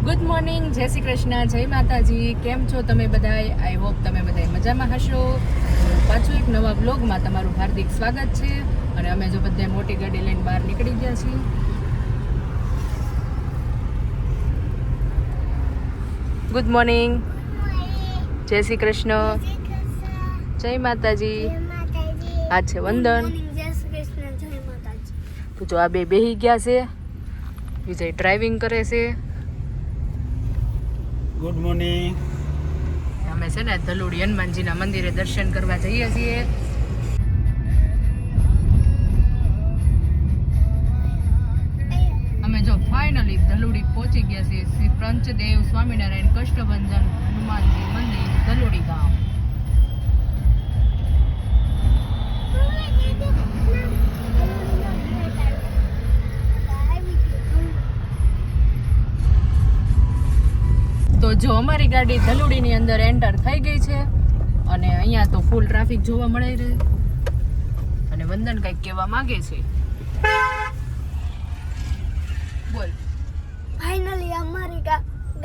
Good morning, જય શ્રી કૃષ્ણ, જય માતાજી. કેમ છો તમે બધાય? આઈ હોપ તમે બધાય મજામાં હશો. પાછું એક નવા બ્લોગમાં તમારું હાર્દિક સ્વાગત છે. અને અમે જો બધા મોટી ગાડી લઈને બહાર નીકળી ગયા છીએ. ગુડ મોર્નિંગ, જય શ્રી કૃષ્ણ, જય માતાજી. આજ છે વંદન. તો જો આ બે બેહી ગયા છે, વિજય ડ્રાઇવિંગ કરે છે. Good morning. અમે છે ને ધલુડી હનુમાનજીના મંદિરે દર્શન કરવા જઈએ છીએ. અમે જો ફાઇનલી ધલુડી પહોંચી ગયા છીએ. શ્રી પંચદેવ સ્વામિનારાયણ કષ્ટભંજન હનુમાનજી મંદિર, ધલુડી ગામ. તો જો અમારી ગાડી ધલુડીની અંદર એન્ટર થઈ ગઈ છે અને અહીંયા તો ફૂલ ટ્રાફિક જોવા મળે છે. અને વંદન કંઈક કહેવા માંગે છે. બોલ. ફાઇનલી અમારી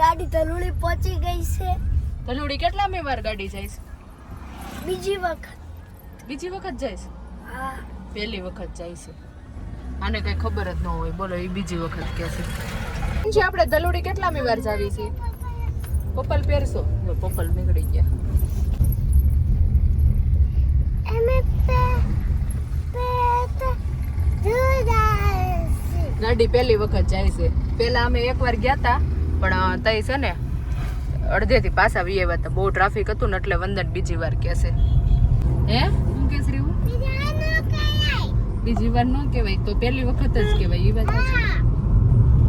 ગાડી ધલુડી પહોંચી ગઈ છે. ધલુડી કેટલામી વાર ગાડી જાય છે? બીજી વખત જાય છે? હા, પહેલી વખત જાય છે. આને કઈ ખબર જ ન હોય. બોલો, એ બીજી વખત કહે છે. આપણે ધલુડી કેટલામી વાર જાવી છે? પપ્પલ પહેરશો? પપ્પલ નીકળી ગયા. ગાડી પહેલી વખત જાય છે. પહેલા અમે એકવાર ગયા હતા, પણ તઈ છે ને અડધેથી પાછા વી આવ્યા હતા. બહુ ટ્રાફિક હતું ને એટલે વંદન બીજી વાર કહેશે. હે હું કેસ રહ્યું? બીજી વાર ન કહેવાય, તો પહેલી વખત જ કહેવાય. એ વાત છે.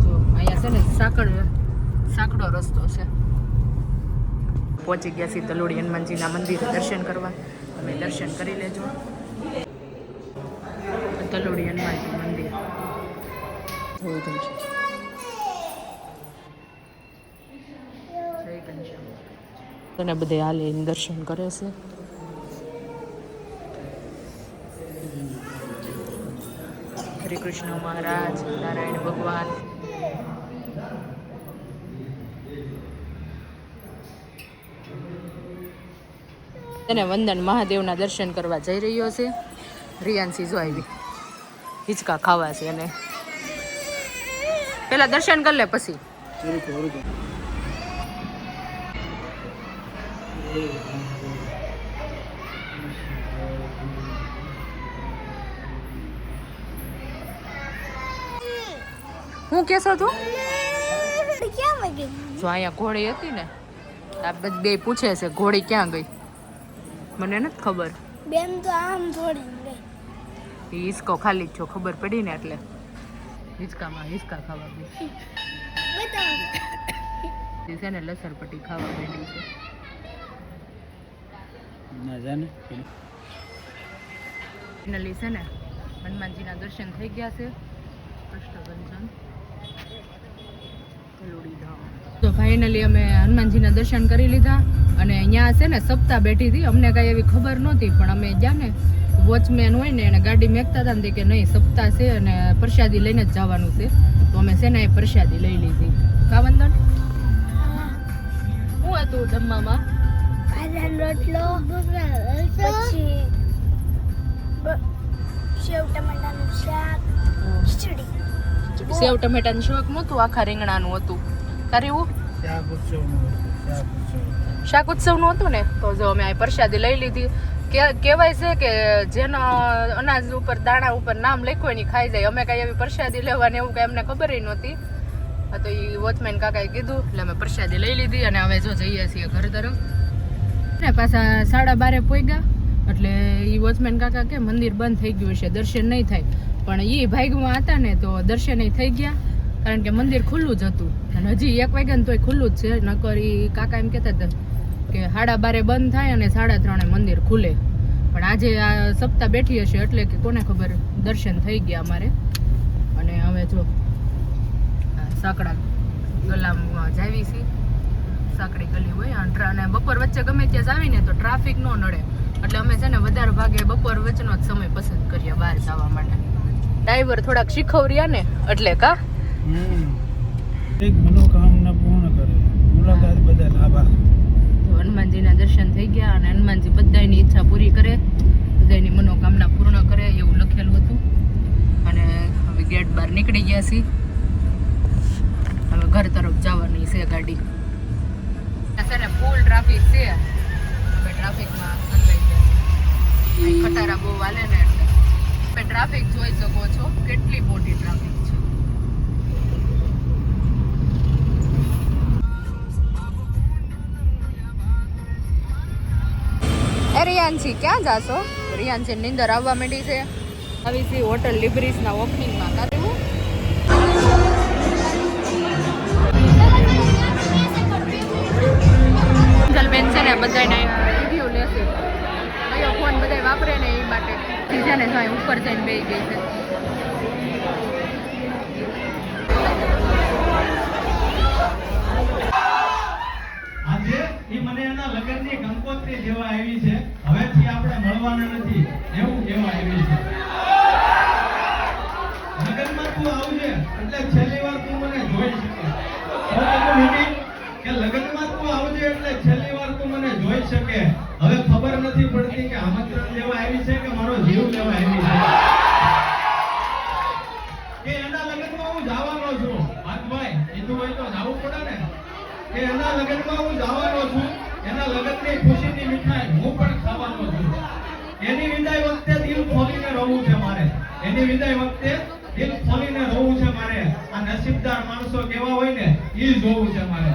જો અહીંયા છે ને સાંકડો રસ્તો છે. પહોંચી ગયા છીએ ધલુડી હનુમાનજીના મંદિરે દર્શન કરવા. તમે દર્શન કરી લેજો. ધલુડી હનુમાનજી મંદિર અને બધે હાલે દર્શન કરે છે. હરે કૃષ્ણ મહારાજ, નારાયણ ભગવાન. અને વંદન મહાદેવના દર્શન કરવા જઈ રહ્યો છે. રિયાન્સી જો આવી હિંચકા ખાવા છે. અને પેલા દર્શન કરી લે પછી. હું કેસો તું? જો અહીંયા ઘોડી હતી ને, આ બે પૂછે છે ઘોડી ક્યાં ગઈ. મને નથી ખબર. બેન તો આમ થોડી ગઈ. હિંચકો ખાલી જ છો, ખબર પડી ને એટલે. હિંચકા ખાવા ગઈ છે ને, લસણપટ્ટી ખાવા માંડી છે. ફાઇનલી છે ને હનુમાનજીના દર્શન થઈ ગયા છે. કષ્ટભંજન ધલુડી ધામ. તો ફાઇનલી અમે હનુમાનજીના દર્શન કરી લીધા. અને અહીંયા છે ને સપ્તાહ બેઠી હતી. અમને કાંઈ એવી ખબર નહોતી, પણ અમે ગયા ને, વોચમેન હોય ને એને ગાડી મેકતા હતા ને કે નહીં સપ્તાહ છે અને પ્રસાદી લઈને જ જવાનું છે. તો અમે છે ને એ પ્રસાદી લઈ લીધી. કા વંદન? શું હતું જમવામાં? રોટલો, પછી સેવ ટમેટાનું શાક, ખીચડી. સેવ ટમેટાનું શાક નહોતું, આખા રીંગણાનું હતું. તારે એવું શાક ઉત્સવનું હતું ને. તો જો અમે આ પ્રસાદી લઈ લીધી. કહેવાય છે કે જેના અનાજ ઉપર દાણા ઉપર નામ લખ્યું હોય ને ખાઈ જાય. અમે કાંઈ એવી પ્રસાદી લેવાની એવું કાંઈ અમને ખબર નહોતી. તો એ વોચમેન કાકાએ કીધું એટલે અમે પ્રસાદી લઈ લીધી. અને હવે જો જઈએ છીએ ઘર તરફ. ને પાછા 12:30 પહોંચ્યા. એટલે એ વોચમેન કાકા કે મંદિર બંધ થઈ ગયું છે, દર્શન નહીં થાય. પણ એ ભાગમાં હતા ને તો દર્શન થઈ ગયા, કારણ કે મંદિર ખુલ્લું જ હતું. અને હજી 1 વાગ્યા ને તોય ખુલ્લું જ છે. નકર એ કાકા એમ કહેતા હતા કે 12:30 બંધ થાય અને 3:30 મંદિર ખુલે. પણ આજે આ સપ્તાહ બેઠી હશે એટલે કે કોને ખબર, દર્શન થઈ ગયા અમારે. અને હવે જો સાંકડા ગલામાં જાવી છે. સાંકડી ગલી હોય અને બપોર વચ્ચે ગમે ત્યાં જાવીને તો ટ્રાફિક ન નડે. એટલે અમે છે ને વધારે ભાગે બપોર વચ્ચેનો જ સમય પસંદ કરીએ બહાર જવા માટે. ડ્રાઈવર થોડાક શીખવર્યા ને એટલે કા એક મનોકામના પૂર્ણ માતાજી બધા આભાર. તો હનુમાનજીના દર્શન થઈ ગયા અને હનુમાનજી બધાની ઈચ્છા પૂરી કરે, બધાની મનોકામના પૂર્ણ કરે એવું લખેલું હતું. અને હવે ગેટ બહાર નીકળી ગયા છીએ. હવે ઘર તરફ જવાની છે ગાડી. આ છે ને ફૂલ ટ્રાફિક છે. હવે ટ્રાફિકમાં ફસાઈ ગયા છીએ. અહીં ખટારા બહુ હાલે ને એટલે તમે ટ્રાફિક જોઈ શકો છો, કેટલી મોટી ટ્રાફિક છે. રિયાન્સી ક્યાં જાશો? રિયાન્સી નીંદર આવવા માંડી છે. આવી છે હોટલ લિબ્રિસના ઓપનિંગમાં. કાઢવું બેન છે ને બધાને રિવ્યુ લેશે, કયો ફોન બધા વાપરે ને એ માટે છે ને જો ઉપર જઈને બેસી ગઈ છે. આજે એ મને એના લગ્નની કંકોત્રી જેવા આવી છે, હવેથી આપણે મળવાના નથી એવું કહેવા આવી છે. લગ્નમાં તું આવજે એટલે છેલ્લી વાર તું મને જોઈ શકે. કે લગ્નમાં તું આવજે એટલે છેલ્લી વાર તું મને જોઈ શકે. હવે ખબર નથી પડતી કે આમંત્રણ લેવા આવી છે કે મારો જીવ લેવા આવી છે. કે એના લગ્નમાં હું જવાનો છું. ભાઈ કીધું હોય તો જવું પડે ને. કે એના લગ્નમાં હું જવાનો છું, એના લગ્નની ખુશીની મીઠાઈ હું પણ ખાવાનો છું. એની વિદાય વખતે દિલ ખોલીને રોવું છે મારે. એની વિદાય વખતે દિલ ખોલીને રોવું છે મારે. આ નસીબદાર માણસો કેવા હોય ને એ જોવું છે મારે.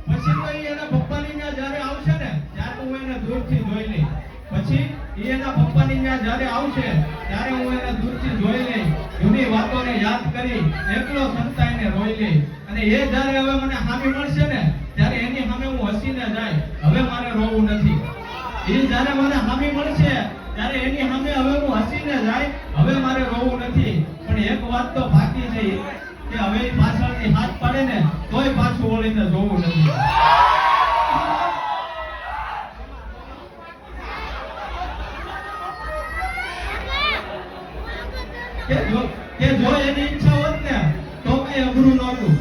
પછી તો એના પપ્પાની ત્યાં જ્યારે આવશે ને ત્યારે હું એને દૂરથી જોઈ લઈ. પછી એના પપ્પાની ત્યાં જ્યારે આવશે ત્યારે હું એને દૂરથી જોઈ લઈ, જૂની વાતોને યાદ કરી એકલો સંતાઈને રોઈ લઈ. અને એ જ્યારે હવે મને સામે મળશે ને ત્યારે એની સામે હું હસીને જાય. હવે મારે રોવું નથી. એ જ્યારે મને સામે મળશે ત્યારે એની સામે હવે હું હસીને જાય. હવે મારે રોવું નથી. પણ એક વાત તો બાકી છે કે હવે પાછળથી હાથ પાડે ને તોય પાછું વળીને જોવું નથી. કે જો એની ઈચ્છા હોત ને તો કઈ અઘરું નહોતું.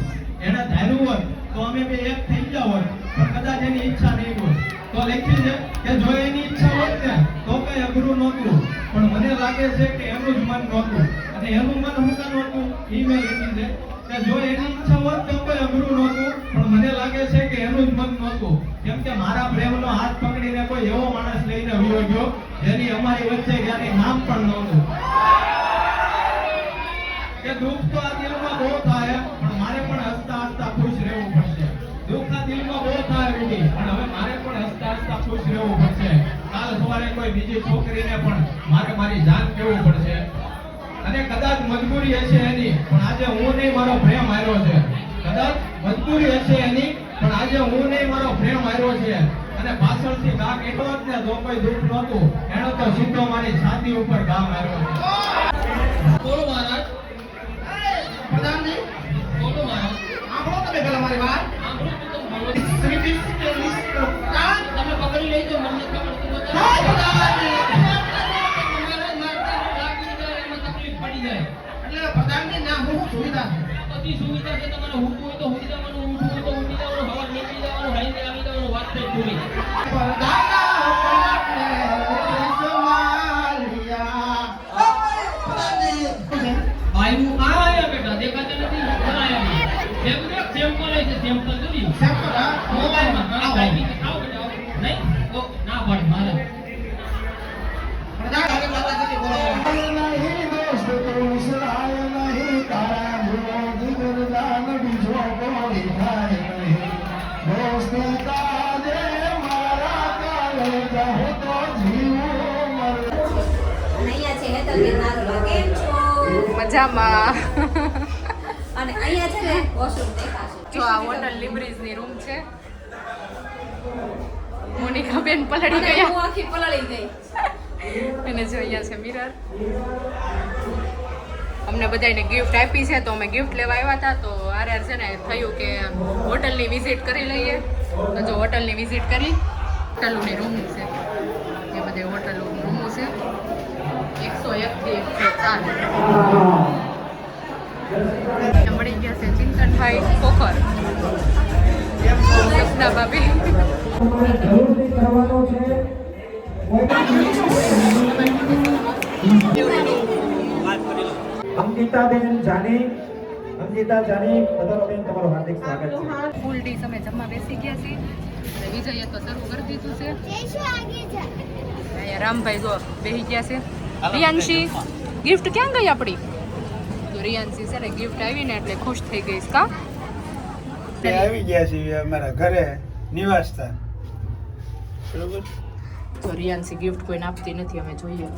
એને ધાર્યું હોત તો અમે બે એક થઈ ગયા હોત. પણ કદાચ એની ઈચ્છા નહીં હોત તો લખ્યું છે કે જો એની ઈચ્છા હોત ને તો કઈ અઘરું નહોતું. પણ મને લાગે છે કે એનું જ મન નહોતું. અને એનું મન હું કાં નહોતું એ મેં લખ્યું છે કે જો એની ઈચ્છા હોત તો કોઈ અઘરું નહોતું. પણ મને લાગે છે કે એનું જ મન નહોતું. કેમ કે મારા પ્રેમનો હાથ પકડીને કોઈ એવો માણસ લઈને વિયો ગયો જેની અમારી વચ્ચે ક્યારેય નામ પણ નહોતું. કે દુઃખ તો આ દિલમાં બહુ થાય પણ મારે પણ હસતા હસતા ખુશ રહેવું પડશે. દુઃખ આ દિલમાં બહુ થાય રૂડી પણ હવે મારે પણ હસતા હસતા ખુશ રહેવું પડશે. કાલ સવારે કોઈ બીજી છોકરીને પણ મારે મારી જાન કહેવું પડશે. અને કદાચ મજબૂરી હશે એની પણ આજે હું નહીં મારો પ્રેમ આવ્યો છે. કદાચ મજબૂરી હશે એની પણ આજે હું નહીં મારો પ્રેમ આવ્યો છે. અને પાછળથી ગા કેટલો જ ને જો કોઈ દુઃખ નહોતું એનો તો સીધો મારી છાતી ઉપર ગા માર્યો છે. બોલો મહારાજ. પ્રધાનજી બોલો મહારાજ. આંખો તમે પેલા મારી વાત આંખો તો બોલો. તમે પકડી લેજો મને ખબર તો પ્રધાનજી ના હું સુવિધા બધી સુવિધા છે. તમારે હું હોય તો હોઈ જવાનું, ઊંઘું હોય તો ઊંઘી જવાનું, હવા નીકળી જવાનું, હાઈને આવી જવાનું, વાત થઈ પૂરી. ભાઈ હું આયા બેટા દેખાતા નથી. સેમ્પલ છે, સેમ્પલ જોઈ સેમ્પલ મોબાઈલમાં આ ભાઈ આવો બેટા નહીં તો ના પાડે મારે પ્રજા ઘરે માતાજી બોલો નહીં દોસ્ત તો સરાય નહીં તારા વિરોધી ગુરદાન બીજો કોઈ થાય નહીં. દોસ્ત તાજે મારા કાલે જાહો તો જીવો મર. અહીંયા છે હેતલ કે નારો કેમ છો? મજામાં. અને અહીંયા છે ને વોશરૂમ દેખાશે. જો આ હોટલ લિબ્રિસ ની રૂમ છે. મોનિકા બેન પલળી ગયા. હું આખી પલળી ગઈ. અને જો અહીંયા છે મિરર. અમને બધાને ગિફ્ટ આપી છે તો અમે ગિફ્ટ લેવા આવ્યા હતા. તો આર છે ને થયું કે હોટલની વિઝિટ કરી લઈએ. તો જો હોટલની વિઝિટ કરી. હોટલોની રૂમ છે એ બધે હોટલોની રૂમો છે. 101 થી 104. મળી ગયા છે ચિંતનભાઈ ખોખર, સપના ભાભી. જરૂરથી કરવાનો છે. અંકિતાબેન જાની, અંકિતા જાની, પધારોબેન, તમારું હાર્દિક સ્વાગત છે. ફૂલ ડીશ અમે જમવા બેસી ગયા છીએ અને વિજયે તો શરૂ કરી દીધું છે. અહીંયા રામભાઈ જો બેસી ગયા છે. રિયાંશી ગિફ્ટ ક્યાં ગઈ આપણી? તો રિયાંશી છે ને ગિફ્ટ આવીને એટલે ખુશ થઈ ગઈ છે. કા આવી ગયા છીએ અમારા ઘરે નિવાસસ્થાન. બરોબર. તો રિયાંશી ગિફ્ટ કોઈને આપતી નથી, અમે જોઈએ.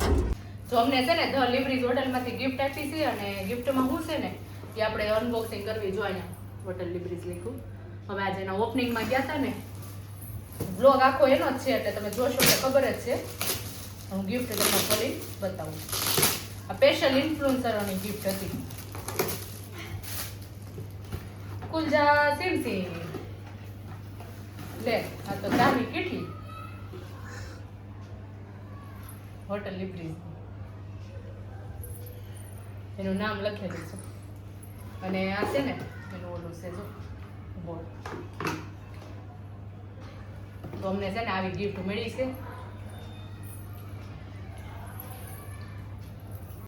તો અમને છે ને ધ લિબ્રીઝ હોટલમાંથી ગિફ્ટ આપી છે અને ગિફ્ટમાં શું છે ને કે આપણે અનબોક્સિંગ કરવી જોઈએ. હોટલ લિબ્રીઝ લખ્યું. હવે આજે એના ઓપનિંગમાં ગયા હતા ને, બ્લોગ આખો એનો જ છે એટલે તમે જોશો કે ખબર જ છે. હું ગિફ્ટ તમને ખોલી બતાવું. આ સ્પેશિયલ ઇન્ફ્લુએન્સરોની ગિફ્ટ હતી. કુલજા સિમસી લે, આ તો ચાની કેટલી હોટલ લિબ્રીઝ એનું નામ લખેલું છે અને આ છે ને એનું ઓલું છે જો બોર્ડ. તો અમને છે ને આવી ગિફ્ટ મળી છે